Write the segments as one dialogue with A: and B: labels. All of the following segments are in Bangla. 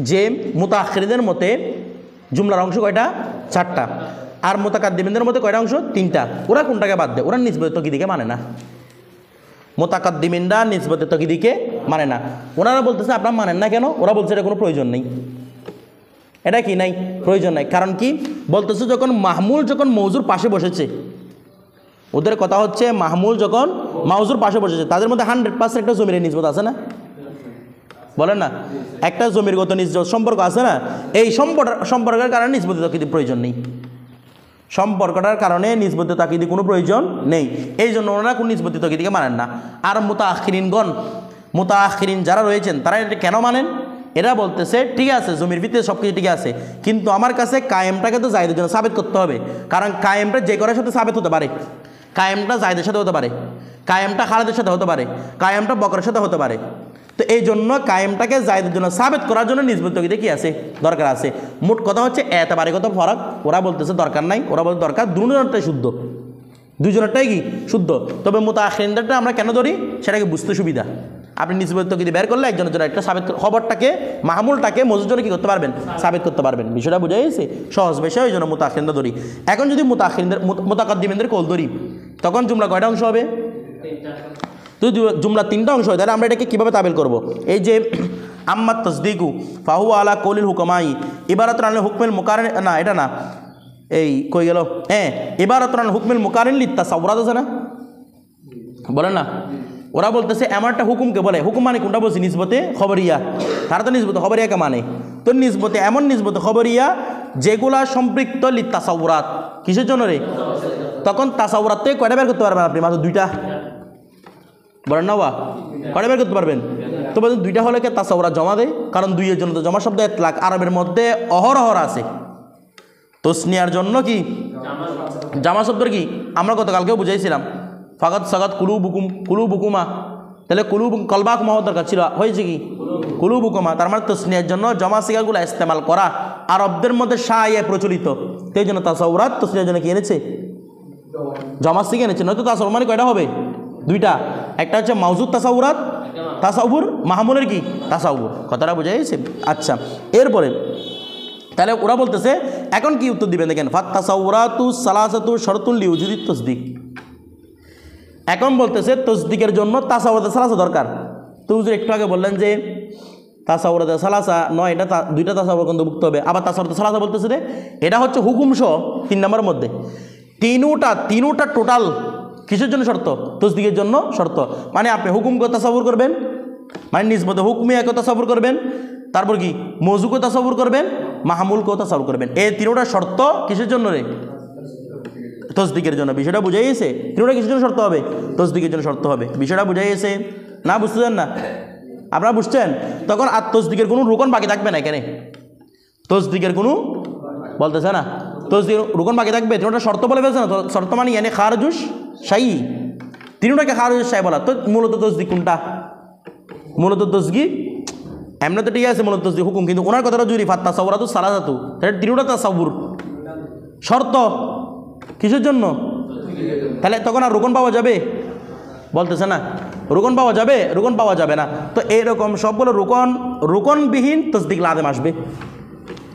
A: যে মুতাআখিরিনদের মতে জুমলার অংশ কয়টা? 4টা। আর মুতাকাদ্দিমিনদের মতে কয়টা অংশ? 3টা। ওরা কোনটাকে বাদ দেয়? ওরা নিসবতে তাকিদিকে মানে না। মুতাকাদ্দিমিনরা নিসবতে তাকিদিকে মানে না। ওনারা বলতেছে আপনারা মানেন না কেন? ওরা বলছে এটা কোনো প্রয়োজন নেই। এটা কি নাই? প্রয়োজন নাই। কারণ কি বলতেছে? যখন মাহমুল যখন মৌজুর পাশে বসেছে, ওদের কথা হচ্ছে মাহমুল যখন মাউজুর পাশে বসেছে, তাদের মধ্যে 100% একটা জমির নিসবত আছে না? বলেন না, একটা জমিরগত নিসবত সম্পর্ক আছে না? এই সম্পর্কের কারণে নিসবতে তাকিদের প্রয়োজন নেই। সম্পর্কটার কারণে নিসবতে তাকিদি কোনো প্রয়োজন নেই। এই জন্য ওনারা কোন নিসবতে তাকিদিকে মানেন না। আর মুতাআখিরিন যারা রয়েছেন তারা এটা কেন মানেন? এরা বলতেছে ঠিক আছে জমির ভিত্তিতে সব কিছু ঠিক আছে, কিন্তু আমার কাছে কায়েমটাকে তো জায়েদের জন্য সাবিত করতে হবে। কারণ কায়েমটা যে করার সাথে সাবিত হতে পারে। কায়েমটা জায়েদের সাথে হতে পারে, কায়েমটা খালেদের সাথে হতে পারে, কায়েমটা বকরের সাথে হতে পারে। তো এই জন্য কায়েমটাকে জায়েদের জন্য সাবিত করার জন্য নিসবত তাকিদে কি আছে? দরকার আছে। মোট কথা হচ্ছে এতবারিগত ফরক। ওরা বলতেছে দরকার নাই, ওরা বলতে দরকার। দুজনেরটাই শুদ্ধ, দুজনেরটাই কি শুদ্ধ। তবে মুতাআখিরিনদেরটা আমরা কেন ধরি সেটাকে বুঝতে সুবিধা। আপনি নিসবত তাকিদ বের করলে একজনের জন্য একটা সাবিত খবরটাকে মাহমুলটাকে মজুর জন্য কী করতে পারবেন? সাবিত করতে পারবেন। বিষয়টা বুঝে গেছে? সহজ বিষয়, ওই জন্য মুতাআখিরিনদের ধরি। এখন যদি মুতাকাদ্দিমিনদের কল ধরি, তখন জুমলা কয়টা অংশ হবে? যদি জুমলা 3টা অংশ হয়, তাহলে আমরা এটাকে কীভাবে তাবিল করব? এই যে আম্মাত তাসদিকু ফাহু আলা কৌলিল হুকামাই ইবারাতুন আল হুকমিল মুকারিন, না এটা না, এই কই গেল? ইবারাতুন আল হুকমিল মুকারিন লিত্তাসাউরাত আছে না? বলেন না, ওরা বলতেছে এমন একটা হুকুমকে বলে, হুকুম মানে কোনটা বলছি? নিসবতে খবরিয়া। তারা তো নিসবতে খবরিয়াকে মানে। তো নিসবতে এমন নিসবতে খবরিয়া যেগুলা সম্পৃক্ত লিত্তাসাউরাত। কিসের জন্য রে? তখন তাসাউরাত থেকে কয়টা বের করতে পারবেন আপনি? মাত্র 2টা। বলেন না বা কয়টা বের করতে পারবেন? তো বলছেন 2টা হলে কে তাসাউরাত জমা দেয়? কারণ 2-এর জন্য তো জমা শব্দ ইতলাক আরবের মধ্যে অহরহর আছে। তসনিয়ার জন্য কি জামা শব্দের কি আমরা গতকালকেও বুঝাইছিলাম, ফাকাত সাকাত কুলুবুকুমা। তাহলে কলবাকুমা হওয়ার দরকার ছিল, হয়েছে কি কুলুবুকুমা। তার মানে তসনিয়ার জন্য জমা সিগাগুলো ইস্তেমাল করা আরবদের মধ্যে শায়ে প্রচলিত। সেই জন্য তাসাউরাত তসনিয়ার জন্য কি এনেছে? জমা সিগা এনেছে। নয়তো তাসাউর মানে কয়টা হবে? 2টা। একটা হচ্ছে মাউজুদ তাসাউরাত, তাসাউর মাহমুলের কি তাসাউর। কথাটা বোঝা গেছে? আচ্ছা, এরপরে তাহলে ওরা বলতেছে এখন কি উত্তর দিবেন দেখেন, ফাত তাসাউরাতু সালাসাতু শরতুল লিউজুদিত তাসদিক। এখন বলতেছে তসদিকের জন্য তাসাউরাতে সালাসা দরকার। তো হুজুর একটু আগে বললেন যে তাসাউরাতে সালাসা নয়, এটা 2টা তাসাউর অন্তর্ভুক্ত হবে। আবার তাসাউরাতে সালাসা বলতেছে যে এটা হচ্ছে হুকুম সহ 3 নম্বরের মধ্যে। তিনোটা টোটাল কিসের জন্য শর্ত? তসদিকের জন্য শর্ত। মানে আপনি হুকুমকে তাসাউর করবেন, মানে নিসবতে হুকমিয়াকে তাসাউর করবেন, তারপর কি মৌজুকে তাসাউর করবেন, মাহমুলকেও তাসাউর করবেন। এই 3টা শর্ত কিসের জন্য রে? তসদিকের জন্য। বিষয়টা বুঝাই গেছে? 3টা কিসের জন্য শর্ত হবে? তসদিকের জন্য শর্ত হবে। বিষয়টা বুঝাই গেছে? না বুঝতেছেন না? আপনারা বুঝছেন? তখন আর তসদিকের কোনো রুকন বাকি থাকবে না। এখানে তসদিকের কোনো বলতেছে না, তসদিক রুকন বাকি থাকবে। 3টা শর্ত বলে ফেলছে না? শর্ত মানে এনে খারজুস শাই, 3টাকে খারজুস শাই বলা। তো মূলত তসদিক কোনটা? মূলত তসদিক এমনি তো ঠিক আছে, মূলত তসদিক হুকুম। কিন্তু ওনার কথাটা জুরি ফাত তাসাউরাতু সালাসাতু, তাহলে 3টা তাসাউর শর্ত কিসের জন্য? তাহলে তখন আর রুকন পাওয়া যাবে? বলতেছে না রুকন পাওয়া যাবে? রুকন পাওয়া যাবে না। তো এইরকম সবগুলো রুকনবিহীন তসদিক লাদেম আসবে।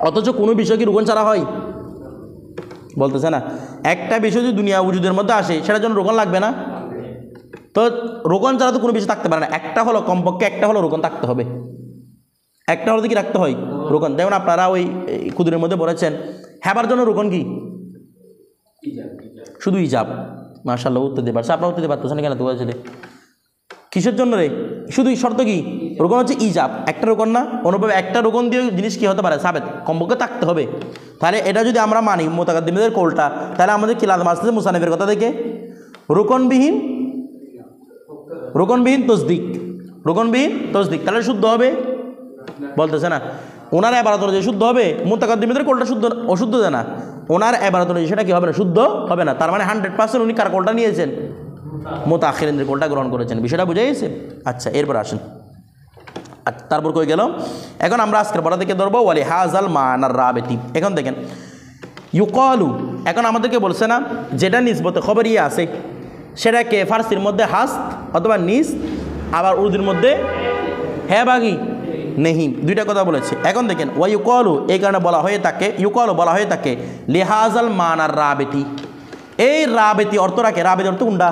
A: অথচ কোনো বিষয় কি রুকন ছাড়া হয়? বলতেছে না একটা বিষয় যদি দুনিয়া উজুদের মধ্যে আসে সেটার জন্য রুকন লাগবে না? তো রুকন ছাড়া তো কোনো বিষয় থাকতে পারে না। একটা হলো কমপক্ষে একটা হলো রুকন থাকতে হবে। একটা হলো কি রাখতে হয়? রুকন। যেমন আপনারা ওই কুদুরের মধ্যে বলেছেন হেবার জন্য রুকন কি? শুধু ইজাব। মাশাআল্লাহ উত্তর দিতে পারছে। আপনারা উত্তর দিতে পারতেছেন কেন? তো বলছিলে কিসের জন্য রে? শুধু শর্ত কি? রুকন হচ্ছে ইজাব। একটা রুকন না, অনুভবে একটা রুকন দিয়ে জিনিস কি হতে পারে? সাবেত কমপক্ষে থাকতে হবে। তাহলে এটা যদি আমরা মানি মুতাকাদ্দিমদের কোলটা, তাহলে আমাদের কি লাজম আসতেছে মুসানিফের কথা থেকে? রুকনবিহীন তসদিক, রুকনবিহীন তসদিক। তাহলে শুদ্ধ হবে? বলতেছে না ওনার এবারত অনুযায়ী শুদ্ধ হবে। মুতাকাদ্দিমদের কোলটা শুদ্ধ অশুদ্ধ দেয় না, ওনার এবারত অনুযায়ী সেটা কি হবে না? শুদ্ধ হবে না। তার মানে 100% উনি কার কোলটা নিয়েছেন? মুতাআখিরিনদের কোলটা গ্রহণ করেছেন। বিষয়টা বুঝে গেছে? আচ্ছা, এরপর আসেন। তারপর কই গেল? এখন আমরা আজকের পড়া থেকে ধরবো ওয়ালি হাজাল মানার রাবেতি। এখন দেখেন ইউকালু, এখন আমাদেরকে বলছে না যেটা নিসবতে খবরিয়া আছে সেটাকে ফার্সির মধ্যে হাস্ত অথবা নিস, আবার উর্দুর মধ্যে হ্যাঁ বাগি নেহি, দুইটা কথা বলেছে। এখন দেখেন ওয়া ইউকালু, এই কারণে বলা হয়ে থাকে, ইউকালু বলা হয়ে থাকে লিহাজাল মানার রাবেতি, এই রাবেতি অর্থ রাখে, রাবেতি অর্থ কোনটা?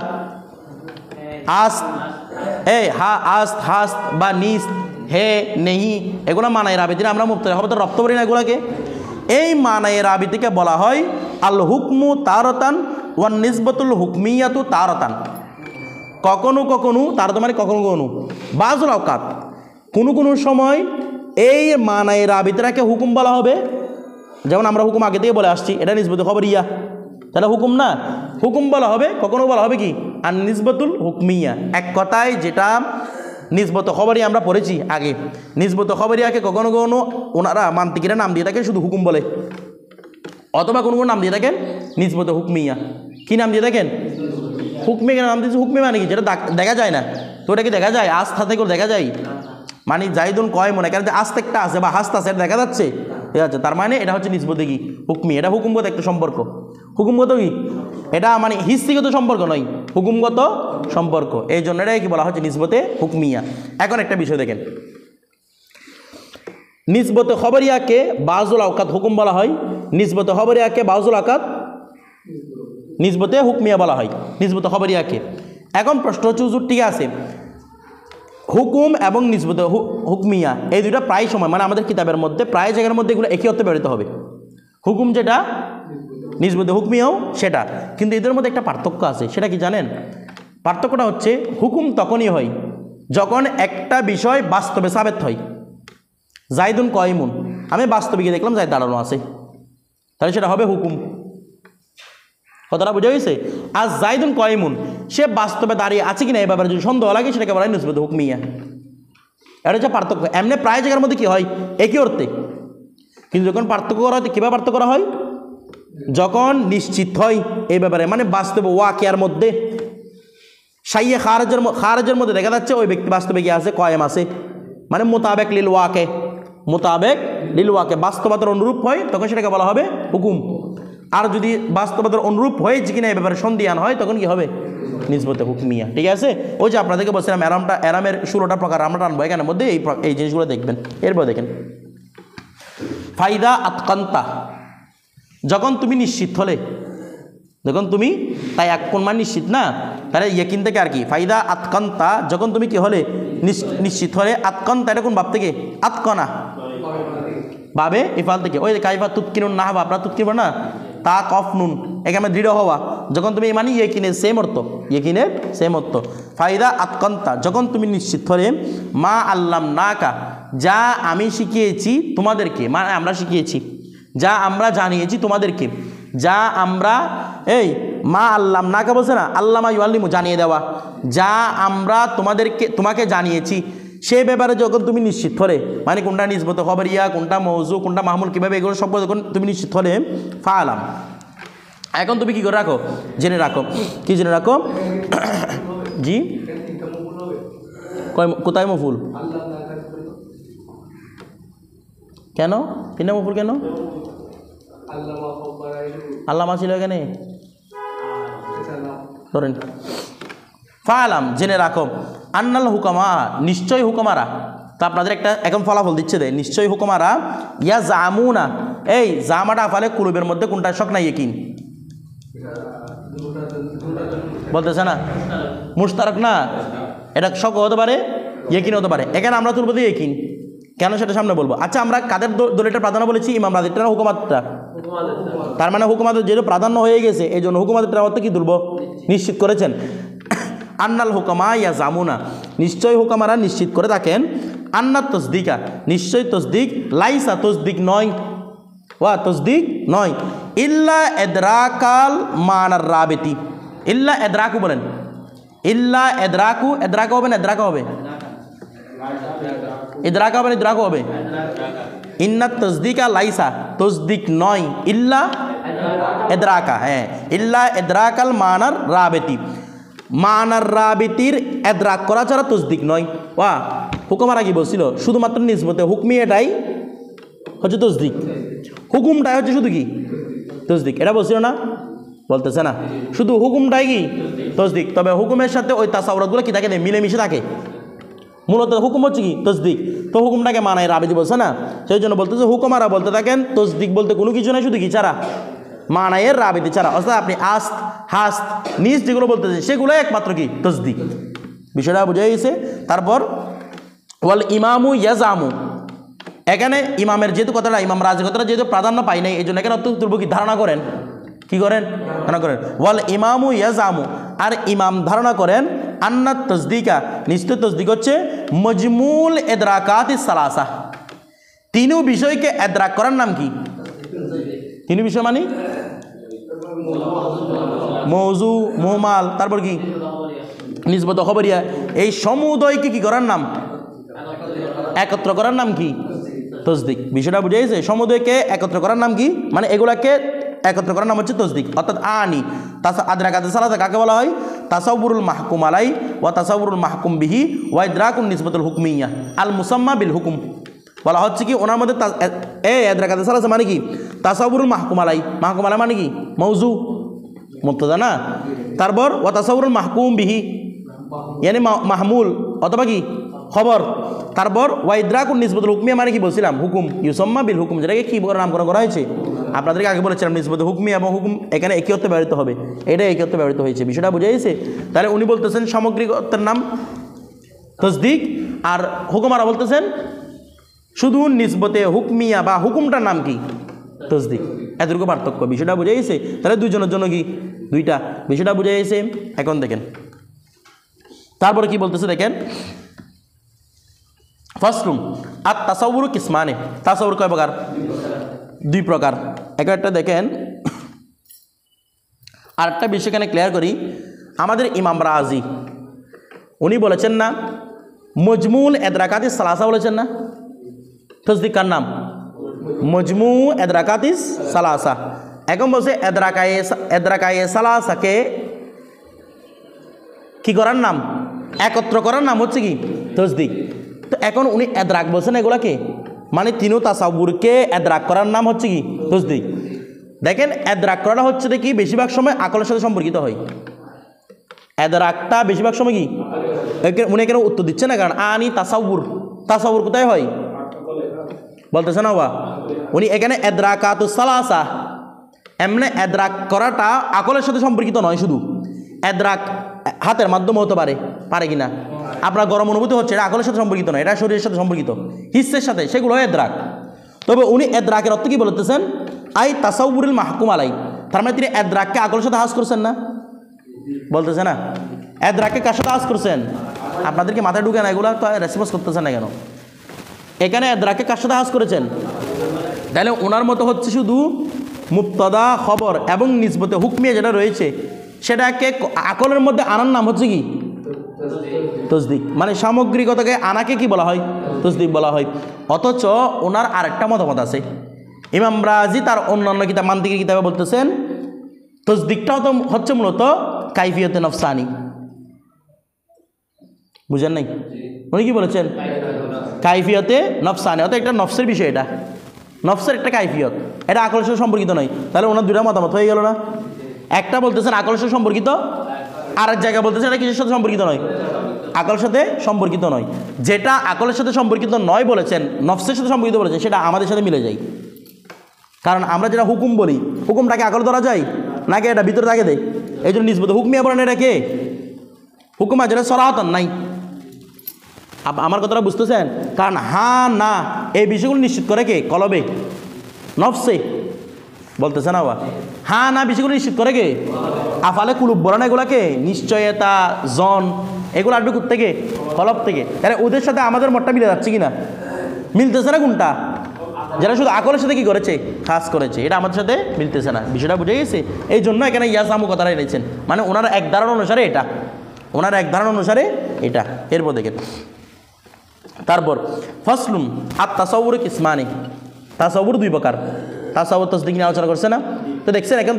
A: আস্ত, হা আস্ত হাস্ত বা নিস্ত, হে নেহি, এগুলো মানায় রাবেতি না, আমরা মুক্ত হবে তো রপ্ত করি না এগুলাকে। এই মানায় রাবেতিকে বলা হয় আল হুকমু তারতান ওয়ান নিসবতুল হুকমিয়াতু তারতান। কখনো কখনো, তারতান মানে কখনো কখনো, বাজুল আওকাত, কোনো কোনো সময় এই মানায় রাবেতিটাকে হুকুম বলা হবে। যেমন আমরা হুকুম আগে থেকে বলে আসছি, এটা নিসবত খবর ইয়া, তাহলে হুকুম না, হুকুম বলা হবে। কখনো বলা হবে কি আর নিসবতুল হুকমিয়া, এক কথায় যেটা নিসবত খবরই আমরা পড়েছি আগে, নিসবত খবরিয়াকে কখনো কখনো ওনারা মান্তিকিরা নাম দিয়ে থাকেন শুধু হুকুম বলে, অথবা কোনো কোনো নাম দিয়ে থাকেন নিসবত হুকমিয়া। কি নাম দিয়ে থাকেন? হুকমিয়া নাম দিয়েছে। হুকমি মানে কি? যেটা দেখা যায় না, তো ওটা কি দেখা যায়? আস্থা থেকে দেখা যায়, মানে জাইদুন কয় মনে কারণ আস্তে একটা আছে বা হাস্তা আছে, এটা দেখা যাচ্ছে, ঠিক আছে, তার মানে এটা হচ্ছে নিসবতে কি হুকমি, এটা হুকুমগত একটা সম্পর্ক। হুকুমগত কি? এটা মানে হিস্ট্রিগত সম্পর্ক নয়, হুকুমগত সম্পর্ক, এই জন্য এটাই কি বলা হচ্ছে নিসবতে হুকমিয়া। এখন একটা বিষয় দেখেন, নিসবতে খবরিয়াকে বাজুল আওকাত হুকুম বলা হয়, নিসবতে খবরিয়াকে বাজুল আওকাত নিসবতে হুকমিয়া বলা হয়, নিসবতে খবরিয়াকে। এখন প্রশ্ন হচ্ছে হুজুর ঠিক আছে, হুকুম এবং নিসবতে হুকমিয়া এই দুইটা প্রায় সময় মানে আমাদের কিতাবের মধ্যে প্রায় জায়গার মধ্যে এগুলো একই অর্থে ব্যবহৃত হবে, হুকুম যেটা নিসবতে হুকমিয়াও সেটা, কিন্তু এদের মধ্যে একটা পার্থক্য আছে। সেটা কি জানেন? পার্থক্যটা হচ্ছে হুকুম তখনই হয় যখন একটা বিষয় বাস্তবে সাবেত হয়। জাইদুন কয়মুন, আমি বাস্তবে গিয়ে দেখলাম জাইদ দাঁড়ানো আছে, তাহলে সেটা হবে হুকুম। কথাটা বুঝা গেছে? আর জাইদুন কয়মুন, সে বাস্তবে দাঁড়িয়ে আছে কিনা এই ব্যাপারে যদি সন্দেহ লাগে সেটাকে বলা হয় নিসবতে হুকমিয়া। এটা হচ্ছে পার্থক্য। এমনি প্রায় জায়গার মধ্যে কি হয় একই অর্থে, কিন্তু যখন পার্থক্য করা হয় কীভাবে পার্থক্য করা হয়? যখন নিশ্চিত হয় এই ব্যাপারে, মানে বাস্তবে ওয়াকিয়ার মধ্যে সাইয়ে খারেজের মধ্যে দেখা যাচ্ছে ওই ব্যক্তি বাস্তবে গিয়ে আছে, কয়েম আছে, মানে মোতাবেক লিল ওয়াকে, মোতাবেক লিল ওয়াকে বাস্তবতার অনুরূপ হয়, তখন সেটাকে বলা হবে হুকুম। আর যদি বাস্তবতার অনুরূপ হয়েছে কিনা এই ব্যাপারে সন্দিহান হয় তখন কি হবে? নিসবতে হুকমিয়া। ঠিক আছে, ওই যে আপনাদেরকে বলছিলাম এরামের 16টা প্রকার আমরা টানবো, এখানের মধ্যে এই জিনিসগুলো দেখবেন। এরপর দেখেন ফাইদা আতকান্তা, যখন তুমি নিশ্চিত হলে, যখন তুমি তাই এক কোন মান নিশ্চিত না, তাহলে ইয়াকিন থেকে আর কি ফাইদা আতকান্তা, যখন তুমি কি হলে নিশ্চিত হলে। আতকান্তা এটা কোন ভাব থেকে? আতকনা ভাবে ইফাল থেকে, ওই কাইফা তুৎকিনুন না হবা, আপনার তুৎকিব না তা কফ নুন, এখানে দৃঢ় হওয়া, যখন তুমি মানে ইয়েকিনের সেম অর্থ, ইয়েকিনের সেম অর্থ। ফাইদা আতকান্তা, যখন তুমি নিশ্চিত হলে, মা আল্লাম না কা, যা আমি শিখিয়েছি তোমাদেরকে, মানে আমরা শিখিয়েছি, যা আমরা জানিয়েছি তোমাদেরকে, যা আমরা এই মা আল্লাম না কা বলছে না, আল্লামা ইউআল্লিমু জানিয়ে দেওয়া, যা আমরা তোমাকে জানিয়েছি সে ব্যাপারে যখন তুমি নিশ্চিত হলে, মানে কোনটা নিসবত খবরিয়া, কোনটা মৌজু, কোনটা মাহমুল, কীভাবে এগুলো সব যখন তুমি নিশ্চিত হলে, ফালাম, এখন তুমি কি করে রাখো? জেনে রাখো। কি জেনে রাখো? জি, কোথায় মফুল? কেন তিনটা মফুল কেন? আল্লামা ছিল এখানে, ধরেন ফালাম জেনে রাখো, আন্নাল হুকামা, নিশ্চয় হুকুমারা, তো আপনাদের একটা এখন ফলাফল দিচ্ছে দেয়, নিশ্চয় হুকুমারা, ইয়া জামুনা, এই জামাটা আফালে কুলুবের মধ্যে কোনটা শক না ইয়েকিন বলতেছে না, মুশতারক না, এটা শক হতে পারে, ইয়েকিন হতে পারে। এখানে আমরা তুলবো দিয়ে ইয়েকিন, কেন সেটা সামনে বলবো। আচ্ছা, আমরা কাদের দলিলটা প্রাধান্য বলেছি? ইমাম রাজিরটা না হুকুমাতটা? তার মানে হুকুমাতের যেহেতু প্রাধান্য হয়ে গেছে এই জন্য হুকুমাতের অর্থ কি তুলবো? নিশ্চিত করেছেন। আন্নাল হুকামা ইয়া জামুনা, নিশ্চয় হুকামারা নিশ্চিত করে থাকেন, আন্না তসদিকা, নিশ্চয় তসদিক, লাইসা তসদিক নয়, ওয়া তসদিক নয়, ইল্লা এদরাকাল মানার রাবেতি, ইল্লা এদরাকু বলেন, ইল্লা এদরাকু, এদরাকা হবে না এদরাকা হবে, ইদরাকা হবে না ইদরাকু হবে, ইন্না তসদিকা লাইসা তসদিক নয়, ইল্লা এদরাকা, হ্যাঁ ইল্লা এদরাকাল মানার রাবেতি, মানার রাবিতির এদরাক করা ছাড়া তসদিক নয়। ওয়া হুকুমারা কি বলছিল? শুধুমাত্র নিসবতে হুকমি এটাই হচ্ছে তসদিক, হুকুমটাই হচ্ছে শুধু কি তসদিক, এটা বলছিল না? বলতেছে না, শুধু হুকুমটাই কি তসদিক, তবে হুকুমের সাথে ওই তাসাউরাতগুলো কি থাকে, মিলেমিশে থাকে, মূলত হুকুম হচ্ছে কি তসদিক, তো হুকুমটাকে মানায় রাবিদি বলছে না, সেই জন্য বলতেছে হুকুমারা বলতে থাকেন তসদিক বলতে কোনো কিছু নাই, শুধু কি ছাড়া মানায়ের রাবিদি ছাড়া, অর্থাৎ আপনি আস্ত হাস্ত নিজ যেগুলো বলতেছেন সেগুলো একমাত্র কি তসদিক। বিষয়টা বুঝে গেছে। তারপর ওয়াল ইমামু ইয়াজামু, এখানে ইমামের যেহেতু কথাটা ইমাম রাজি কথাটা যেহেতু প্রাধান্য পাই নাই, এই জন্য এখানে অত্যন্ত কি ধারণা করেন, কি করেন ধারণা করেন। ওয়াল ইমামু ইয়াজামু, আর ইমাম ধারণা করেন আন্নাত তসদিকা, নিশ্চিত তসদিক হচ্ছে মজমুল এদরাকাত সালাসা, তিনও বিষয়কে এদরাক করার নাম কি, তিন বিষয় মানে মৌজু মুহমাল, তারপর কি নিসবত খবরিয়া, এই সমুদয়কে কি করার নাম, একত্র করার নাম কি তসদিক। বিষয়টা বুঝে গেছে, সমুদয়কে একত্র করার নাম কি, মানে এগুলাকে একত্র করার নাম হচ্ছে তসদিক। অর্থাৎ আনি আদরাকাতে সালাসা কাকে বলা হয়, তাসাউরুল মাহকুম আলাই ওয়া তাসাউরুল মাহকুম বিহি ওয়া ইদরাকুন নিসবাতুল হুকমিয়া আল মুসাম্মা বিল হুকুম। বলা হচ্ছে কি ওনার মধ্যে আদরাকাতে সালাসা মানে কি তাসাউরুল মাহকুম আলাই, মাহকুম আলাই মানে কি মৌজু মুবতাদা না, তারপর ওয়া তাসাউরুল মাহকুম বিহি ইয়ানি মাহমুল অথবা কি খবর, তারপর ওয়া ইদরাকুন নিসবাতুল হুকমিয়া মানে কি বলছিলাম হুকুম, ইউসাম্মা বিল হুকুম, যেটাকে কি নামকরণ করা হয়েছে আপনাদেরকে আগে বলেছিলাম নিসবাতুল হুকমি এবং হুকুম এখানে একই অর্থে ব্যবহৃত হবে, এটা একই অর্থে ব্যবহৃত হয়েছে। বিষয়টা বুঝে গেছে। তাহলে উনি বলতেছেন সামগ্রিক অর্থের নাম তসদিক, আর হুকুমারা বলতেছেন শুধু নিসবতে হুকমিয়া বা হুকুমটার নাম কি তসদিক, এতটুকু পার্থক্য। বিষয়টা বুঝে গেছে। তাহলে দুইজনের জন্য কি দুইটা, বিষয়টা বুঝে গেছে। এখন দেখেন তারপরে কি বলতেছে দেখেন, ফাসলুন আর তাসাউরু কিসমানে, তাসাউর কয় প্রকার, দুই প্রকার। একটা দেখেন আরেকটা বিষয় এখানে ক্লিয়ার করি, আমাদের ইমাম রাজি উনি বলেছেন না মজমুল এদরাকাতিস সালাসা বলেছেন না, তসদিক কার নাম মজমু এদরাকাতিস সালাসা। এখন বলছে এদরাকায়ে সালাসাকে কি করার নাম, একত্র করার নাম হচ্ছে কি তসদিক। তো এখন উনি এদরাক বলছেন এগুলাকে, মানে তিনও তাসাউরকে এদরাক করার নাম হচ্ছে কি তসদিক। দেখেন এদরাক করাটা হচ্ছে কি বেশিরভাগ সময় আকলের সাথে সম্পর্কিত হয়, এদরাকটা বেশিরভাগ সময় কি উনি কেন উত্তর দিচ্ছে না, কারণ আনি তাসাউর, তাসাউর কোথায় হয় বলতেছে না বা উনি এখানে এদরাকাতুস সালাসা, এমনি এদরাক করাটা আকলের সাথে সম্পর্কিত নয়, শুধু এদরাক হাতের মাধ্যমে হতে পারে, পারে কিনা আপনার গরম অনুভূতি হচ্ছে, এটা আকলের সাথে সম্পর্কিত নয়, এটা শরীরের সাথে সম্পর্কিত, হিস্সের সাথে, সেগুলো এদরাক। তবে উনি এদরাকের অর্থ কি বলতেছেন, আই তাসাউরুল মাহকুম আলাই, তার মানে তিনি এদরাককে আকলের সাথে হাস করছেন না, বলতেছে না এদরাককে কার সাথে হাস করছেন, আপনাদেরকে মাথায় ঢুকে না এগুলো, তো রেসপন্স করতেছেন না কেন, এখানে এদরাককে কার সাথে হাস করেছেন। তাহলে ওনার মতো হচ্ছে শুধু মুবতাদা খবর এবং নিসবতে হুকমিয়া যেটা রয়েছে সেটাকে আকলের মধ্যে আনার নাম হচ্ছে কি তসদিক, মানে সামগ্রিকতাকে আনাকে কি বলা হয় তসদিক বলা হয়। অথচ ওনার আরেকটা মতামত আছে, ইমাম রাজি তার অন্যান্য কিতাব মান্তিকের কিতাবে বলতেছেন তসদিকটাও তো হচ্ছে মূলত কাইফিয়তে নফসানি, বুঝেন নাই উনি কি বলেছেন কাইফিয়তে নফসানি, অর্থাৎ একটা নফসের বিষয়, এটা নফসের একটা কাইফিয়ত, এটা আকলের সাথে সম্পর্কিত নয়। তাহলে ওনার দুটা মতামত হয়ে গেল না, একটা বলতেছেন আকলের সাথে সম্পর্কিত, আর এক জায়গায় বলতেছেন এটা কিসের সাথে সম্পর্কিত নয়, আকলের সাথে সম্পর্কিত নয়। যেটা আকলের সাথে সম্পর্কিত নয় বলেছেন, নফসের সাথে সম্পর্কিত বলেছেন, সেটা আমাদের সাথে মিলে যায়। কারণ আমরা যেটা হুকুম বলি, হুকুমটাকে আকল ধরা যায় নাকি এটা ভিতরে থাকে দেয়, এই জন্য নিসবত হুকমিয়া বলেন এটাকে হুকুমা, যেটা সরাহতন নাই। আমার কথাটা বুঝতেছেন, কারণ হ্যাঁ না এই বিষয়গুলো নিশ্চিত করে কে কলবে নফসে, বলতেছে না বা হ্যাঁ না বিষয়গুলো নিশ্চিত করে কে আফালে কুলুব বলে না, এগুলাকে নিশ্চয়তা জন এগুলো আসবে কোথা থেকে কলব থেকে। তাহলে ওদের সাথে আমাদের মতটা মিলে যাচ্ছে কিনা, মিলতেছে না কোনটা, যারা শুধু আকলের সাথে কি করেছে খাস করেছে, এটা আমাদের সাথে মিলতেছে না। বিষয়টা বুঝে গেছে। এই জন্য এখানে ইয়াসামু কথাটা এনেছেন, মানে ওনার এক ধারণা অনুসারে এটা, ওনার এক ধারণা অনুসারে এটা। এরপর দেখেন তারপর ফাসলুন আর তাসাউর কিসমানে, তাসাউর দুই প্রকার, তাসাউর তসদিক নিয়ে আলোচনা করছে না, তো দেখছেন এখন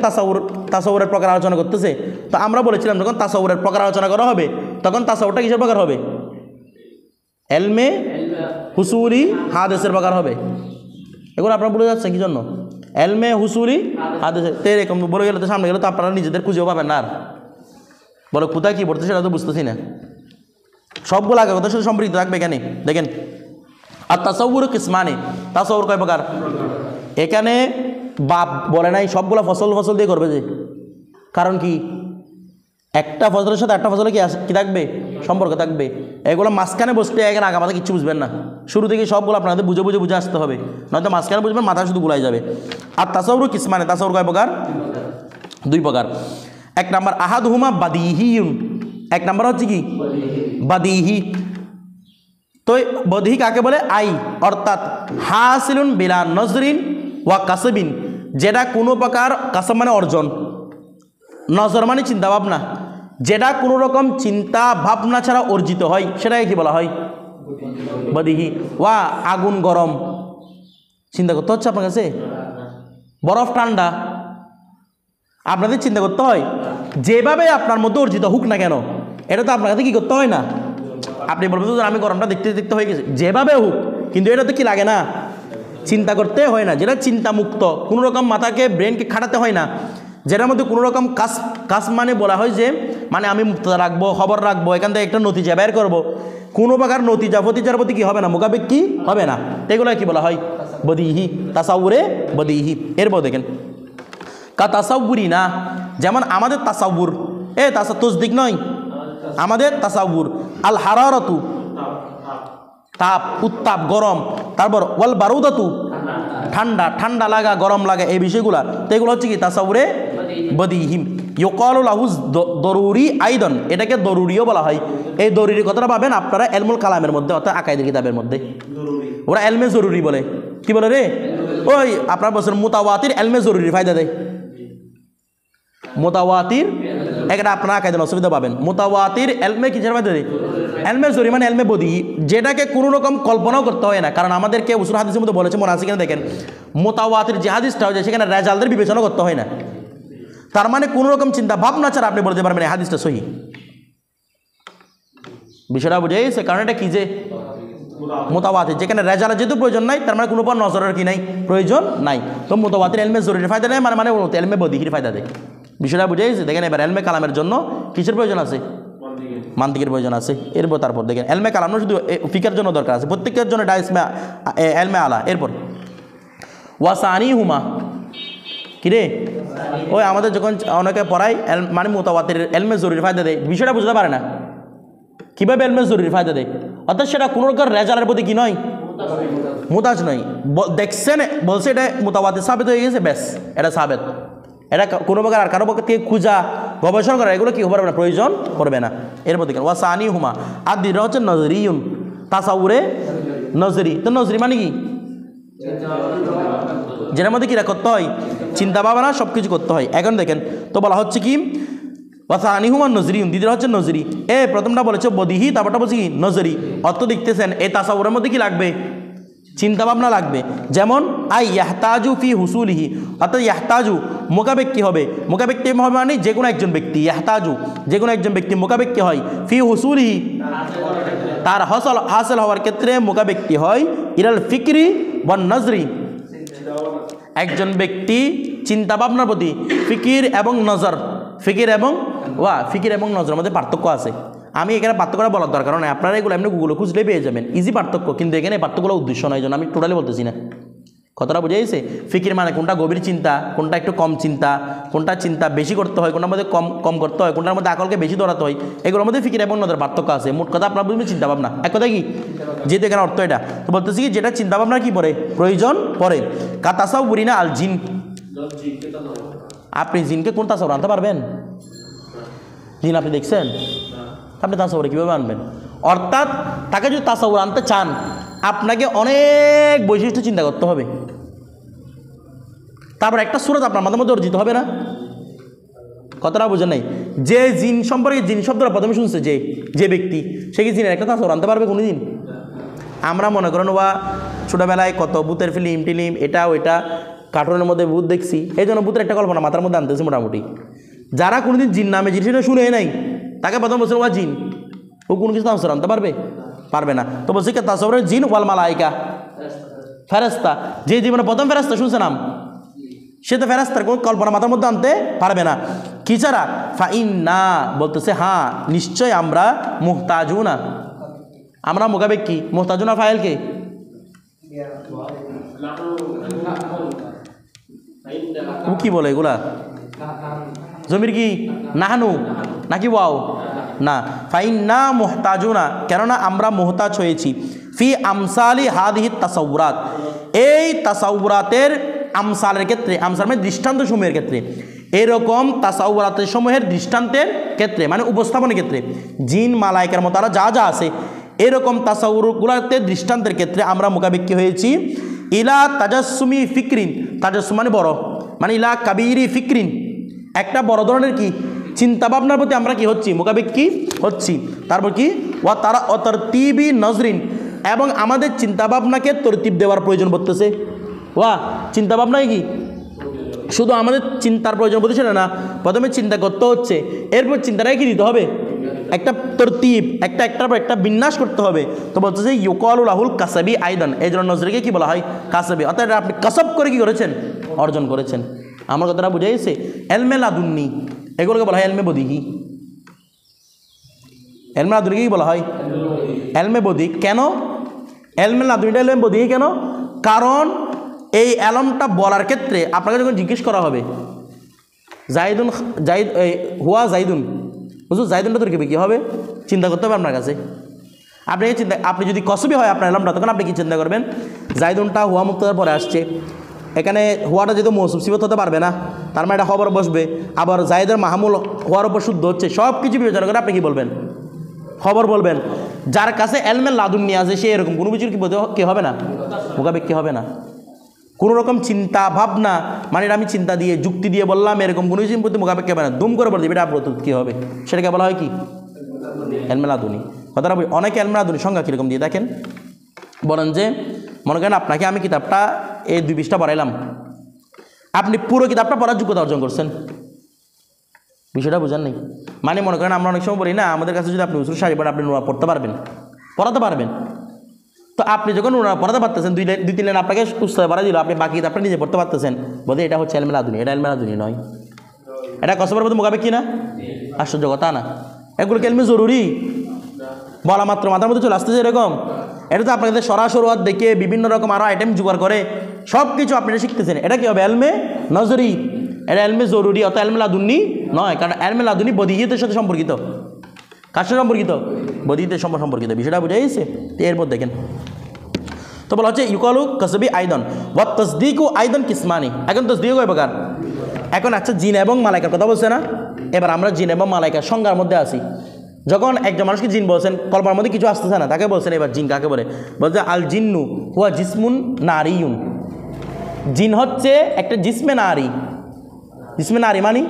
A: তাসাউরের প্রকার আলোচনা করতেছে। তো আমরা বলেছিলাম যখন তাসাউরের প্রকার আলোচনা করা হবে তখন তাসাউরটা কিসের প্রকার হবে, এলমে হুসুলি হাদিসের প্রকার হবে। এগুলো আপনারা বলে যাচ্ছেন কি জন্য, এলমে হুসুলি হাদিসের, তো এরকম বলে গেলে তো সামনে গেলে তো আপনারা নিজেদের খুঁজেও পাবেন না, আর বলে কোথায় কী পড়তে সেটা তো বুঝতেছি না। সবগুলো আগে কথার সাথে সম্পৃক্ত থাকবে এখানে দেখেন। আর তাসাউর কিসমানে, তাসাউর কয় প্রকার? এখানে বাপ বলে নাই সবগুলো ফসল ফসল দিয়ে করবে যে, কারণ কি একটা ফসলের সাথে একটা ফসলে কি থাকবে? সম্পর্ক থাকবে। এগুলো মাঝখানে বসতে এখানে আগা মাথা কিচ্ছু বুঝবেন না, শুরু থেকে সবগুলো আপনাদের বুঝে বুঝে বুঝে আসতে হবে, নয়তো মাঝখানে বুঝবেন মাথা শুধু গুলাই যাবে। আর তাসাউর কিসমানে, তাসাউর কয় প্রকার? 2 প্রকার। এক নাম্বার আহাদুহুমা বাদিহিউন, এক নাম্বার হচ্ছে কি বাদিহি। তো বদিহি কাকে বলে? আই অর্থাৎ হাসিলুন বিলা নজরিন ওয়া কাসবিন, যেটা কোনো প্রকার, কাসব মানে অর্জন, নজর মানে চিন্তা ভাবনা, যেটা কোনো রকম চিন্তা ভাবনা ছাড়া অর্জিত হয় সেটাকে কি বলা হয়? বদিহি। ওয়া আগুন গরম, চিন্তা করতে হচ্ছে আপনার কাছে, বরফ ঠান্ডা, আপনাদের চিন্তা করতে হয়, যেভাবে আপনার মধ্যে অর্জিত হোক না কেন এটা তো আপনার কাছে কি করতে হয় না। আপনি বলবেন তো আমি গরমটা দেখতে দেখতে হয়ে গেছে, যেভাবে হোক, কিন্তু এটা তো কি লাগে না, চিন্তা করতে হয় না, যেটা চিন্তা মুক্ত, কোনো রকম মাথাকে ব্রেনকে খাটাতে হয় না, যেটার মধ্যে কোনো রকম কাজ মানে বলা হয় যে মানে আমি মুক্ততা রাখবো, খবর রাখবো, এখান থেকে একটা নতিজা বের করবো, কোনো প্রকার নতিজা ফতিজার প্রতি কি হবে না, মোকাবেক কি হবে না, এগুলো কি বলা হয়? বদিহি। তাসাউরে বদিহি। এরপর দেখেন কা তাসাউরি না, যেমন আমাদের তাসাউর, তসদিক নয়, আমাদের তাসাউর। আল হারারতু তাপ, উত্তাপ, গরম, তারপর ওয়াল বারুদাতু ঠান্ডা, ঠান্ডা লাগা, গরম লাগা, এই বিষয়গুলো, তো এগুলো হচ্ছে কি তাসাউরে বদিহিম। ইউকালু লাহু দরুরি আইদন, এটাকে দরুরিও বলা হয়। এই দরুরি কথাটা পাবেন আপনারা এলমুল কালামের মধ্যে, অর্থাৎ আকাইদের কিতাবের মধ্যে, ওরা এলমে জরুরি বলে। কি বলে রে? ওই আপনার বলছেন মুতাওয়াতির এলমে জরুরি ফায়দা দেয়, মোতাওয়াতির, একটা আপনারা আকাইদের অসুবিধা পাবেন। মোতাওয়াতির এলমে কিসের ফায়দা দেয়? এলমে জরুরি মানে এলমে বদি, যেটাকে কোনো রকম কল্পনাও করতে হয় না, কারণ আমাদেরকে উসুল হাদিসের মধ্যে বলেছে মনে আছে কিনা দেখেন, মোতাওয়াতির যে হাদিসটা হয় সেখানে রেজালদের বিবেচনা করতে হয় না, তার মানে কোনো রকম চিন্তা ভাবনা ছাড়া আপনি বলতে পারবেন এই হাদিসটা সহি। বিষয়টা বুঝে গেছে? কারণ এটা কি যে মোতাওয়াতির, যেখানে রেজালের যেহেতু প্রয়োজন নাই, তার মানে কোনো পর নজরের কি নাই, প্রয়োজন নাই, তো মোতাওয়াতির এলমে জরুরি ফায়দা নেয়, মানে এলমে বদিহির ফায়দা দেয়। বিষয়টা বুঝে গেছে? দেখেন এবার এলমে কালামের জন্য কিসের প্রয়োজন আছে? মান্তিকের প্রয়োজন আছে। এরপর তারপর দেখেন এলমে কালাম শুধু ফিকের জন্য দরকার আছে, প্রত্যেকের জন্য এলমে আলা। এরপর ওয়াসানি হুমা, কিরে ওই আমাদের যখন অনেকে পড়ায় মানে মোতাওয়াতির এলমে জরুরি ফায়দা দেয়, বিষয়টা বুঝতে পারে না কীভাবে এলমে জরুরি ফায়দা দেয়, অর্থাৎ সেটা কোনো রকম রেজালের প্রতি কি নয়, মুতাজ নয়, দেখছেন বলছে এটা মোতাওয়াতির সাবেত হয়ে গেছে, ব্যাস এটা সাবেত, এটা কোনো প্রকার আর কারো পক্ষে থেকে খুঁজা গবেষণা করা এগুলো কি হবে না, প্রয়োজন পড়বে না। এরপর দেখেন ওয়াসানি হুমা, আর দ্বিতীয় হচ্ছে নজরিউন, তাসাউরে নজরি। তো নজরি মানে কি? যেটার মধ্যে কিরা করতে হয়, চিন্তা ভাবনা সব কিছু করতে হয়। এখন দেখেন তো বলা হচ্ছে কি ওয়াসানি হুমা নজরিউন, দ্বিতীয় হচ্ছে নজরি। প্রথমটা বলেছে বদিহি, তারপরটা বলছে কি নজরি। অর্থ দেখতেছেন এই তাসাউরের মধ্যে কি লাগবে, চিন্তা ভাবনা লাগবে। যেমন আই ইয়াহতাজু ফি হুসুলিহি, অর্থাৎ ইয়াহতাজু মোকাবেক্তি হবে, মোকাবেক্তি হবে মানে যে কোনো একজন ব্যক্তি, ইয়াহতাজু যে কোনো একজন ব্যক্তি মোকাবেক্তি হয়, ফি হুসুলিহি তার হাসিল হওয়ার ক্ষেত্রে মোকাবেক্তি হয়, ইরাল ফিকরি ওয়ান নজরি, একজন ব্যক্তি চিন্তা ভাবনার প্রতি, ফিকির এবং নজর, ফিকির এবং নজরের মধ্যে পার্থক্য আছে। আমি এখানে পার্থক্যটা বলার দরকার নয়, আপনারা এগুলো এমনি গুগলে খুঁজলে পেয়ে যাবেন, ইজি পার্থক্য, কিন্তু এখানে পার্থক্যগুলো উদ্দেশ্য নয়, জন্য আমি টোটালি বলতেছি না। কথাটা বুঝে গেছে? ফিকির মানে কোনটা গভীর চিন্তা, কোনটা একটু কম চিন্তা, কোনটা চিন্তা বেশি করতে হয়, কোনটার মধ্যে কম করতে হয়, কোনটার মধ্যে আকলকে বেশি ধরাতে হয়, এগুলোর মধ্যে ফিকির এবং নজরের পার্থক্য আছে। মোট কথা আপনার বুঝবেন চিন্তা ভাবনা, এক কথা কি যেহেতু এখানে অর্থ এটা, তো বলতেছি কি যেটা চিন্তা ভাবনা কি পড়ে, প্রয়োজন পড়ে। কাতাসাও বুড়িনা আল জিন, আপনি জিনকে কোন তাসাউর আনতে পারবেন? জিন আপনি দেখছেন, আপনি তাসাউরে কীভাবে আনবেন? অর্থাৎ তাকে যদি তাসাউর আনতে চান আপনাকে অনেক বৈশিষ্ট্য চিন্তা করতে হবে, তারপর একটা সুরত আপনার মাথার মধ্যে অর্জিত হবে না। কথাটা বোঝেন নাই? যে জিন সম্পর্কে জিন শব্দটা প্রথমে শুনছে যে ব্যক্তি, সে কি জিনের একটা তাসাউর আনতে পারবে কোনো দিন? আমরা মনে করেন বা ছোটোবেলায় কত ভূতের ফিল্ম টিলিম এটা ওইটা কার্টুনের মধ্যে ভূত দেখছি, এই জন্য ভূতের একটা কল্পনা মাথার মধ্যে আনতেছি মোটামুটি। যারা কোনোদিন জিন নামে জিনিসটা শুনে নাই তাকে প্রথম বলছে ওয়া জিন, ও কোনো কিছু তাসাউর আনতে পারবে না। তো বলছে কি তাসাউরের জিন ওয়াল মালাইকা, ফেরেস্তা, যে জীবনে প্রথম ফেরেস্তা শুনছে নাম, সে তো ফেরেস্তার কোনো কল্পনা মাথার মধ্যে আনতে পারবে না। কি ছাড়া? ফাইন্না বলতেছে হ্যাঁ নিশ্চয় আমরা মুহতাজুনা, আমরা মোকাবেক কি মুহতাজুনা ফাইল কে কি বলে এগুলা জমির কি নাহানু নাকি ওয়াও না, ফাইন্না মুহতাজুনা কেননা আমরা মুহতাজ হয়েছি ফি আমসালি হাদিহি তাসাউরাত, এই তাসাউরাতের আমসালের ক্ষেত্রে, আমসাল মানে দৃষ্টান্ত সমূহের ক্ষেত্রে, এরকম তাসাউরাতের সমূহের দৃষ্টান্তের ক্ষেত্রে মানে উপস্থাপনের ক্ষেত্রে জিন মালাইকার মতো তারা যা যা আছে এরকম তাসাউরগুলাতে দৃষ্টান্তের ক্ষেত্রে আমরা মোকাবিকি হয়েছি ইলা তাজাসুমি ফিকরিন, তাজাসুম মানে বড়, মানে ইলা কাবিরি ফিকরিন একটা বড় ধরনের কি চিন্তা ভাবনার প্রতি আমরা কি হচ্ছি মোকাবিকি হচ্ছি। তারপর কি ওয়া তারা অতরতিবি নজরিন, এবং আমাদের চিন্তাভাবনাকে তরতিব দেওয়ার প্রয়োজন পড়তেছে। ওয়া চিন্তাভাবনায় কি শুধু আমাদের চিন্তার প্রয়োজন পড়তেছে না, প্রথমে চিন্তা করতে হচ্ছে, এরপর চিন্তাটাকে কি দিতে হবে একটা তরতিব, একটা বিন্যাস করতে হবে। তো বলতেছে ইউকালুল আহুল কাসাবি আইদান, এই জন্য নজরিকে কি বলা হয় কাসাবি, অর্থাৎ আপনি কাসব করে কি করেছেন অর্জন করেছেন। আমার কথাটা বুঝে গেছে? এলমে লাদুন্নি এগুলোকে বলা হয় এলমে বদিহি, এলমে লাদুনিকে কি বলা হয় এলমে বদি। কেন এলমে লাদুনিটা এলমে বদিহি কেন? কারণ এই এলমটা বলার ক্ষেত্রে আপনাকে যখন জিজ্ঞেস করা হবে জাইদুন জাইদ হুয়া জাইদুন, বুঝলো জাইদুনটা তোর কী হবে চিন্তা করতে হবে আপনার কাছে। আপনি যদি কসবি হয় আপনার এলমটা, তখন আপনি কি চিন্তা করবেন জাইদুনটা হুয়া মুক্তার পরে আসছে, এখানে হুয়াটা যেহেতু মৌসুম সিবত হতে পারবে না, তার মানে এটা খবর বসবে, আবার জাইদের মাহমুল হওয়ার উপর শুদ্ধ হচ্ছে, সব কিছু বিবেচনা করে আপনি কি বলবেন খবর বলবেন। যার কাছে এলমে লাদুন নিয়ে আসে সে এরকম কোনো কিছুর কি হবে না মোকাবেক কি হবে না, কোনো রকম চিন্তা ভাবনা মানে এটা আমি চিন্তা দিয়ে যুক্তি দিয়ে বললাম এরকম কোনো কিছুর প্রতি মোকাবেক হবে না, দুম করে বলে দেবে এটা প্রস্তুত কী হবে, সেটাকে বলা হয় কি এলমে লাদুনি। কথাটা অনেকে এলমে লাদুনি সংজ্ঞা কীরকম দিয়ে দেখেন, বলেন যে মনে করেন আপনাকে আমি কিতাবটা এই 2 পৃষ্ঠা পড়াইলাম, আপনি পুরো কিতাবটা পড়ার যোগ্যতা অর্জন করছেন, বিষয়টা বুঝেন নেই। মানে মনে করেন আমরা অনেক সময় বলি না আমাদের কাছে যদি আপনি উসুল সারি পড়েন আপনি নুরা পড়তে পারবেন, পড়াতে পারবেন, তো আপনি যখন নুরা পড়াতে পারতেছেন 2 লাইন আপনাকে উস্তাদ পড়া দিল, আপনি বাকি কিতাবটা নিজে পড়তে পারতেছেন, বলতে এটা হচ্ছে এলমে লাদুনি, এটা এলমে লাদুনি নয়, এটা কসবের মধ্যে মোকাবেক কি না আশ্চর্য কথা না, এগুলো এলমে জরুরি বলা মাত্র মাথার মধ্যে চলে আসতেছে এরকম। এটা তো আপনাদের সরাসরি দেখে বিভিন্ন রকম আরও আইটেম জোগাড় করে সব কিছু আপনারা শিখতেছেন, এটা কি হবে এলমে নজরি, এটা এলমে জরুরি, অত এলমে লাদুনি নয়, কারণ এলমে লাদুনি বদিহিতের সাথে সম্পর্কিত, কার সাথে সম্পর্কিত বদিহিতের সম্পর্কিত, বিষয়টা বুঝে গেছে। এরপর দেখেন তো বলা হচ্ছে ইউকালু কাসবি আইদন ওয়া তাসদিকু আইদন কিসমানি, এখন তাসদিক কয় প্রকার, এখন আচ্ছা জিন এবং মালাইকার কথা বলছে না, এবার আমরা জিন এবং মালাইকার সংজ্ঞার মধ্যে আসি। যখন একজন মানুষকে জিন বলছেন কল্পনার মধ্যে কিছু আসতেছে না, তাকে বলছেন এবার জিন কাকে বলে, বলছে আল জিন্নু হুয়া জিসমুন নারিয়ুন, জিন হচ্ছে একটা জিসমে নারী, জিসমে নারী মানে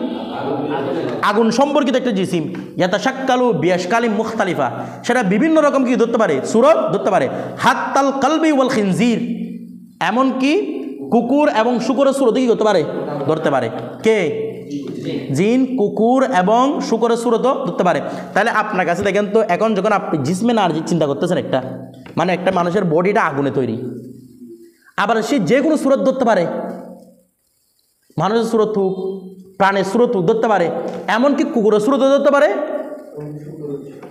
A: আগুন সম্পর্কিত একটা জিসিম, ইয়াতাশাক্কালু বিআশকালিন মুখতালিফা, সেটা বিভিন্ন রকম কি ধরতে পারে সূরত ধরতে পারে, হাত্তাল কালবি ওয়াল খিনজির, এমনকি কুকুর এবং শুকরের সূরত কি করতে পারে ধরতে পারে, কে জিন কুকুর এবং শুকরের সূরতও ধরতে পারে। তাহলে আপনার কাছে দেখেন তো এখন যখন আপনি জিসমে নারী চিন্তা করতেছেন একটা মানে একটা মানুষের বডিটা আগুনে তৈরি, আবার সে যে কোনো সূরত ধরতে পারে, মানুষের সূরত হোক প্রাণের সূরত হোক ধরতে পারে, এমনকি কুকুরের সূরত ধরতে পারে,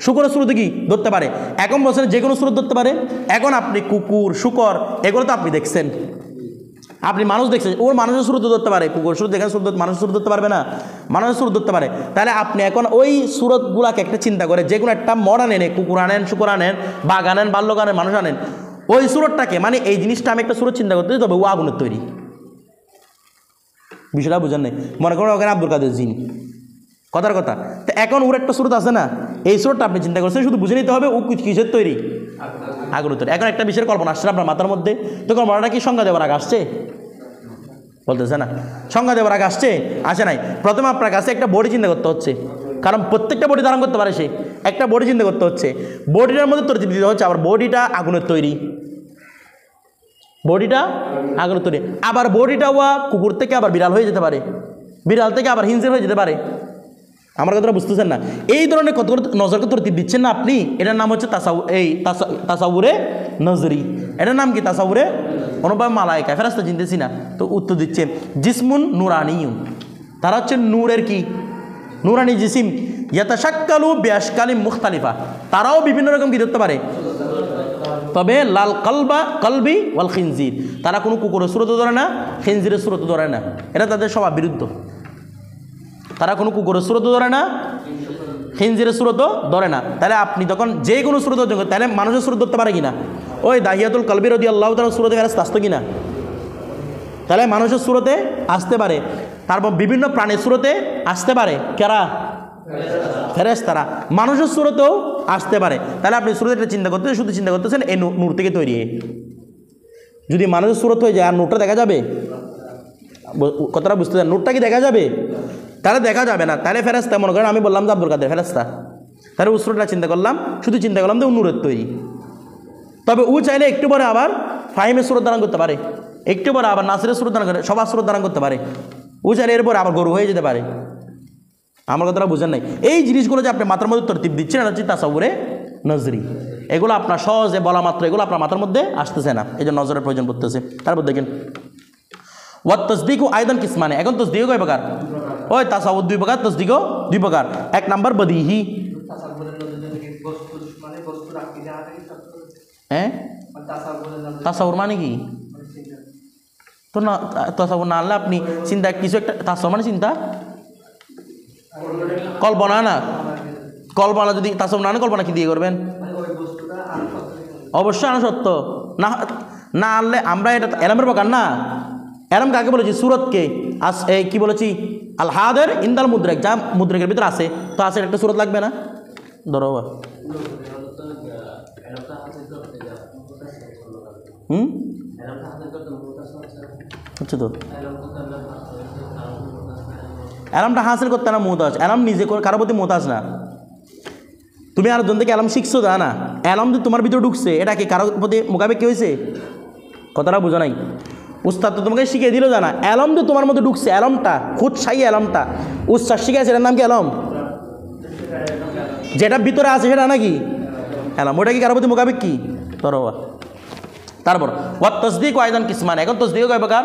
A: শুকরের সূরত কি ধরতে পারে, এখন বছর যে কোনো সূরত ধরতে পারে। এখন আপনি কুকুর শুকর এগুলো তো আপনি দেখছেন, আপনি মানুষ দেখছেন, ওর মানুষের সূরত ধরতে পারে, কুকুর সূরত দেখেন সূরত মানুষের সূরত ধরতে পারবে না, মানুষের সূরত ধরতে পারে। তাহলে আপনি এখন ওই সূরতগুলাকে একটা চিন্তা করে যে কোনো একটা মডার্ন এনে কুকুর আনেন শুকর আনেন বাঘ আনেন বাল্যক আনেন মানুষ আনেন, ওই সূরতটাকে মানে এই জিনিসটা আমি একটা সূরত চিন্তা করতে তবে ও আগুনের তৈরি, বিষয়টা বুঝেন নাই। মনে করেন ওখানে আব্দুল কাদের জিন, কথার কথা, তো এখন ওর একটা সূরত আছে না, এই সূরতটা আপনি চিন্তা করছেন, শুধু বুঝে নিতে হবে ও কিসের তৈরি আগুনের তৈরি। এখন একটা বিষয়ের কল্পনা আসছে আপনার মাথার মধ্যে, তো কল্পনাটা কি সংজ্ঞা দেওয়ার আগে আসছে বলতেছে না, সংজ্ঞা দেওয়ার আগে আসছে আসে নাই। প্রথমে আপনার কাছে একটা বডি চিন্তা করতে হচ্ছে, কারণ প্রত্যেকটা বডি ধারণ করতে পারে সে, একটা বডি চিন্তা করতে হচ্ছে, বডিটার মধ্যে তরতিব দিতে হচ্ছে, আবার বডিটা আগুনের তৈরি, বডিটা আগুনের তৈরি, আবার বডিটা ওয়া কুকুর থেকে আবার বিড়াল হয়ে যেতে পারে, বিড়াল থেকে আবার হিংসের হয়ে যেতে পারে। আমার কথাটা বুঝতেছেন না, এই ধরনের কত নজরকে তরতিব দিচ্ছেন না আপনি, এটার নাম হচ্ছে তাসাউরে নজরি, এটার নাম কি তাসাউরে অনুভব মালাইকা ফেরেশতা চিনতেছি না, তো উত্তর দিচ্ছে জিসমুন নুরানিয়ুন, তারা হচ্ছে নূরের কি নুরানি জিসিম ইয়াতাশাক্কালু বিআশকালি মুখতালিফা, তারাও বিভিন্ন রকম কি ধরতে পারে, তবে লাল কলবি ওয়াল খিনজির, তারা কোনো কুকুরের সুরত ধরে না, খিনজিরের সুরত ধরে না, এটা তাদের স্বভাব বিরুদ্ধ। তারা কোনো কুকুরের সুরত ধরে না, খিনজিরের সুরত ধরে না। তাহলে আপনি তখন যে কোনো সুরত অর্জন করেন, তাহলে মানুষের সুরত ধরতে পারে কিনা? ওই দাহিয়াতুল কলবি রাদিয়াল্লাহু তাআলা সুরতে ফেরেশতা আসতো কিনা? তাহলে মানুষের সুরতে আসতে পারে, তারপর বিভিন্ন প্রাণীর সুরতে আসতে পারে, কারা? ফেরেশতারা। মানুষের সুরতেও আসতে পারে। তাহলে আপনি সুরতে এটা চিন্তা করতেছেন, শুধু চিন্তা করতেছেন এই নূর থেকে তৈরি। যদি মানুষের সুরত হয়ে যায় আর নূরটা দেখা যাবে? কথাটা বুঝতে চান? নূরটা কি দেখা যাবে? তাহলে দেখা যাবে না। তাহলে ফেরেশতা মনে করেন আমি বললাম যে আব্দুল কাদের ফেরেশতা, তাহলে ও সুরতটা চিন্তা করলাম, শুধু চিন্তা করলাম যে ও নূরের তৈরি। তবে ও চাইলে একটু পরে আবার ফাহিমের সুরত ধারণ করতে পারে, একটু পরে আবার নাসিরের সুরত ধারণ করে, সবার সুরত ধারণ করতে পারে। ও চাইলে এরপরে আবার গরু হয়ে যেতে পারে। আমার কথাটা বুঝেন নাই? এই জিনিসগুলো যে আপনি মাথার মধ্যে তরতিব দিচ্ছেন, এটা হচ্ছে তাসাউরে নজরি। এগুলো আপনার সহজে বলা মাত্র এগুলো আপনার মাথার মধ্যে আসতেছে না, এই জন্য নজরের প্রয়োজন পড়তেছে। তারপর দেখেন ওয়াত তসদিকু আয়দান কিসমানে, এখন তসদিকও কয় প্রকার? ওই তাসাউর দুই প্রকার, তসদিকও দুই প্রকার। এক নাম্বার বদিহি, হ্যাঁ তাসাউর মানে কি? তো না তাসাউর না আনলে আপনি চিন্তা কিছু একটা, তাসাউর মানে চিন্তা, কল্পনা না। কল্পনা যদি তাসাউর না আনে, কল্পনা কি দিয়ে করবেন? অবশ্যই আনা সত্য না, না আনলে আমরা এটা এলামের প্রকার না। এলাম কাকে বলেছি? সুরতকে। কি বলেছি? আল হাদের ইন্দাল মুদ্রেক, যা মুদ্রেকের ভিতরে আছে, তো আছে একটা সুরত লাগবে না? ধরো হচ্ছে তো অ্যালামটা হাসিল করতে না মোহতাজ, অ্যালাম নিজে কারোর প্রতি মোহতাজ না। তুমি আর জন থেকে অ্যালাম শিখছো তা না, অ্যালাম যে তোমার ভিতরে ঢুকছে, এটা কি কারোর প্রতি মোকাবেক কি হয়েছে? কথাটা বোঝা নাই? উস্তাদ তো তোমাকে শিখিয়ে দিল জানা, অ্যালাম যে তোমার মধ্যে ঢুকছে, অ্যালামটা খুদ সাই, অ্যালামটা উস্তাদ শিখেছে, এটার নাম কি? অ্যালাম। যেটা ভিতরে আছে সেটা নাকি অ্যালাম, ওটা কি কারোর প্রতি মোকাবেক কি? তরবা। তারপর ওয়াত তসদিক ও আয়দান কিসমান, এখন তসদিকও কয় প্রকার?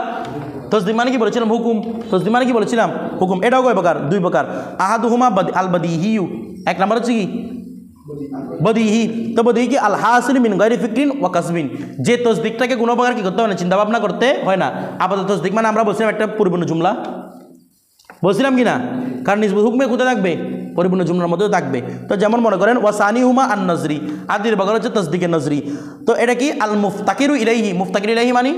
A: তসদিক মানে কি বলেছিলাম? হুকুম। তসদিক মানে কি বলেছিলাম? হুকুম। এটাও কয় প্রকার? দুই প্রকার। আহাদুহুমা আল বাদিহিউ, এক নাম্বার হচ্ছে কি বদিহি। তো বদিহি কি? আল হাসিল মিন গায়রি ফিকরিন ওয়া কাসবিন, যে তসদিকটাকে কোনো প্রকার কি করতে হয় না, চিন্তা ভাবনা করতে হয় না। আপাতত তসদিক মানে আমরা বলছিলাম একটা পরিপূর্ণ জুমলা, বলছিলাম কি না? কারণ নিজবুত হুকমে কোথায় থাকবে? পরিপূর্ণ জুমলার মধ্যেও থাকবে। তো যেমন মনে করেন ওয়াসানি হুমা আন নজরি, আদির বগর হচ্ছে তসদিকে নজরি। তো এটা কি? আল মুফতাকিরু ইলাইহি, মুফতাকির ইলাইহি মানে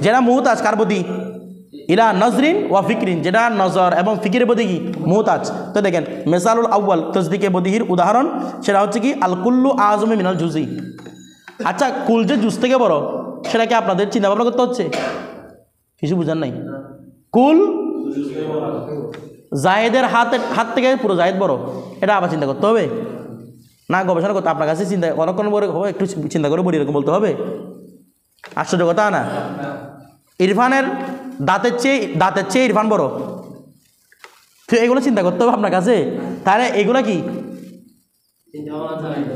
A: যেটা মুহতাজ, কার প্রতি? ইলা নজরিন ওয়া ফিকরিন, যেটা নজর এবং ফিকিরের প্রতি কি? মুহতাজ। তো দেখেন মেসালুল আউয়াল তসদিকে বদিহির উদাহরণ, সেটা হচ্ছে কি? আল কুল্লু আযমু মিনাল জুজি। আচ্ছা, কুল যে জুজ থেকে বড়, সেটা কি আপনাদের চিন্তা ভাবনা করতে হচ্ছে? কিছু বুঝার নাই? কুল জায়েদের হাত থেকে পুরো জায়েদ বড়, এটা আবার চিন্তা করতে হবে না? গবেষণা করতে আপনার কাছে চিন্তা অনেকক্ষণ পরে হবে, একটু চিন্তা করে বলি এরকম বলতে হবে? আশ্চর্য কথা না? ইরফানের দাঁতের চেয়ে ইরফান বড়, তো এগুলো চিন্তা করতে হবে আপনার কাছে। তাহলে এগুলো কি?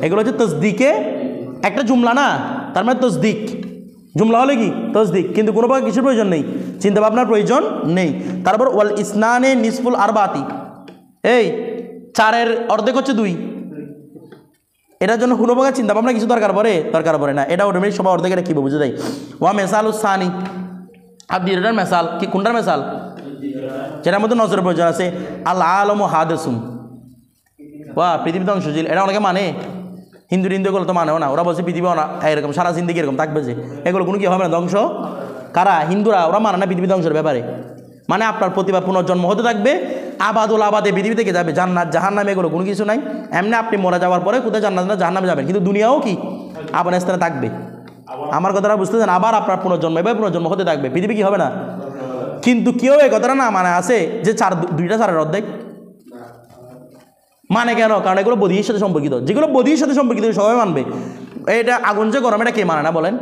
A: এগুলো হচ্ছে তসদিকে একটা জুমলা না, তার মানে তসদিক জুমলা হলে কি? তসদিক। কিন্তু কোনো প্রকার কিছুর প্রয়োজন নেই, চিন্তা ভাবনার প্রয়োজন নেই। তারপর ওয়াল ইসনানে নিসফুল আরবাতি, এই চারের অর্ধেক হচ্ছে 2, এটার জন্য কোনো প্রকার চিন্তা ভাবনা কিছু দরকার পড়ে না। এটা অটোমেটিক সবাই অর্ধেক, এটা কী বুঝে দেয়? ওয়া মেসাল উসানি, আর দ্বিতীয়টার মেসাল কি? কোনটার মেসাল? যেটার মধ্যে নজরের প্রয়োজন আছে। আল আলম হাদেসুন, ওয়া পৃথিবী ধ্বংসশীল, এটা অনেকে মানে, হিন্দু এগুলো তো মানেও না, ওরা বলছে পৃথিবী এরকম সারা জিন্দিগি এরকম থাকবে, যে এগুলো কোনো কি হবে না ধ্বংস। কারা? হিন্দুরা, ওরা মানে না পৃথিবী ধ্বংসের ব্যাপারে। মানে আপনার প্রতিভা পুনর্জন্ম হতে থাকবে, আবাদুল আবাদে পৃথিবী থেকে যাবে, জান্নাত জাহান্নামে এগুলো কোনো কিছু নাই। এমনি আপনি মরে যাওয়ার পরে কোথায় জান্নাত না জাহান্নামে যাবেন, কিন্তু দুনিয়াও কি আপনার স্থানে থাকবে। আমার কথাটা বুঝতেছেন? আবার আপনার পুনর্জন্ম এবার পুনর্জন্ম হতে থাকবে, পৃথিবী কি হবে না। কিন্তু কেউ এই কথাটা না মানে আছে যে দুইটা চারের অর্ধেক মানে কেন? কারণ এগুলো বদির সাথে সম্পর্কিত, যেগুলো বদির সাথে সম্পর্কিত সবাই মানবে। এটা আগুন যে গরম, এটা কে মানে না বলেন?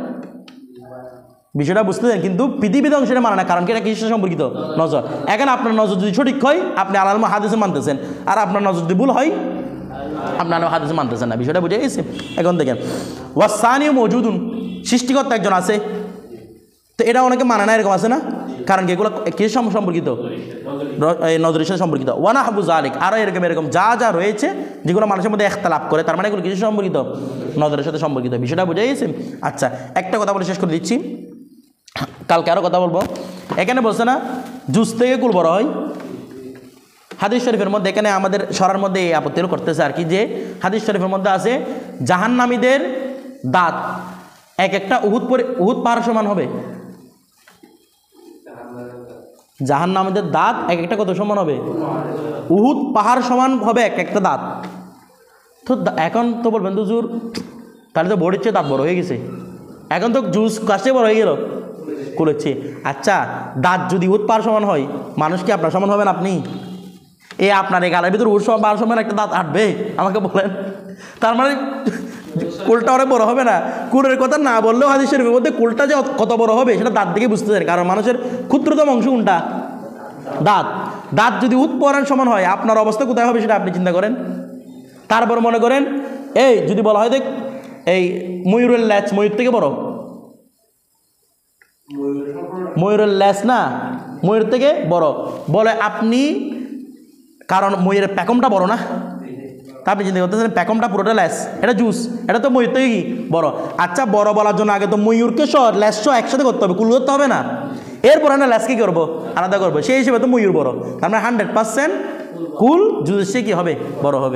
A: বিষয়টা বুঝতেছেন? কিন্তু পৃথিবী ধ্বংসের মানে না, কারণ কি? এটা কিসের সাথে সম্পর্কিত? নজর। এখন আপনার নজর যদি সঠিক হয়, আপনি আল আলম হাদিসে মানতেছেন, আর আপনার নজর যদি ভুল হয়, আপনার আলম হাদিসে মানতেছেন না। বিষয়টা বুঝে গেছে? এখন দেখেন ওয়াসানিও মজুদুন, সৃষ্টিকর্তা একজন আছে, তো এটা অনেকে মানে না, এরকম আছে না? কারণ কি এগুলো কিসের সম্পর্কিত? নজরের সাথে সম্পর্কিত। ওয়ানা হাবু জালিক, আরও এরকম এরকম যা যা রয়েছে যেগুলো মানুষের মধ্যে একতলাপ করে, তার মানে এগুলো কিসের সম্পর্কিত? নজরের সাথে সম্পর্কিত। বিষয়টা বুঝে গেছে? আচ্ছা, একটা কথা বলে শেষ করে দিচ্ছি, কালকে আরও কথা বলবো। এখানে বলছে না জুস থেকে কুল বড় হয়, হাদিস শরীফের মধ্যে এখানে আমাদের সরার মধ্যে এই আপত্তিও করতেছে আর কি, যে হাদিস শরীফের মধ্যে আছে জাহান্নামীদের দাঁত এক একটা উহুদ পাহাড় সমান হবে। জাহান্নামীদের দাঁত এক একটা কত সমান হবে? উহুদ পাহাড় সমান হবে এক একটা দাঁত। তো এখন তো বলবেন তো হুজুর তাহলে তো বড়ির চেয়ে দাঁত বড় হয়ে গেছে, এখন তো জুস কাছে বড় হয়ে গেল কুলেছে। আচ্ছা, দাঁত যদি উহুদ পাহাড় সমান হয়, মানুষ কি আপনার সমান হবেন? আপনি আপনার এই গালের ভিতরে উহুদ পাহাড় সমান একটা দাঁত হাঁটবে? আমাকে বলেন। তার মানে কুলটা অনেক বড় হবে না? কুলের কথা না বললেও হাদিস শরীফের মধ্যে কুলটা যে কত বড় হবে সেটা দাঁত দেখে বুঝতে পারেন, কারণ মানুষের ক্ষুদ্রতম অংশ কোনটা? দাঁত। দাঁত যদি উহুদ পাহাড়ের সমান হয়, আপনার অবস্থা কোথায় হবে সেটা আপনি চিন্তা করেন। তারপর মনে করেন এই যদি বলা হয় দেখ এই ময়ূরের ল্যাচ ময়ূর থেকে বড়, ময়ূরের ল্যাচ না ময়ূর থেকে বড় বলে আপনি, কারণ ময়ূরের প্যাকমটা বড় না? তা আপনি চিন্তা করতেছেন প্যাকমটা পুরোটা ল্যাস, এটা জুস, এটা তো ময়ূর থেকে কি বড়। আচ্ছা, বড় বলার জন্য আগে তো ময়ূরকে ল্যাস একসাথে করতে হবে, কুল করতে হবে না? এরপর আমরা ল্যাস কি করবো? আলাদা করবো। সেই হিসেবে তো ময়ূর বড়, তার মানে 100% কুল জুসের কি হবে? বড় হবে।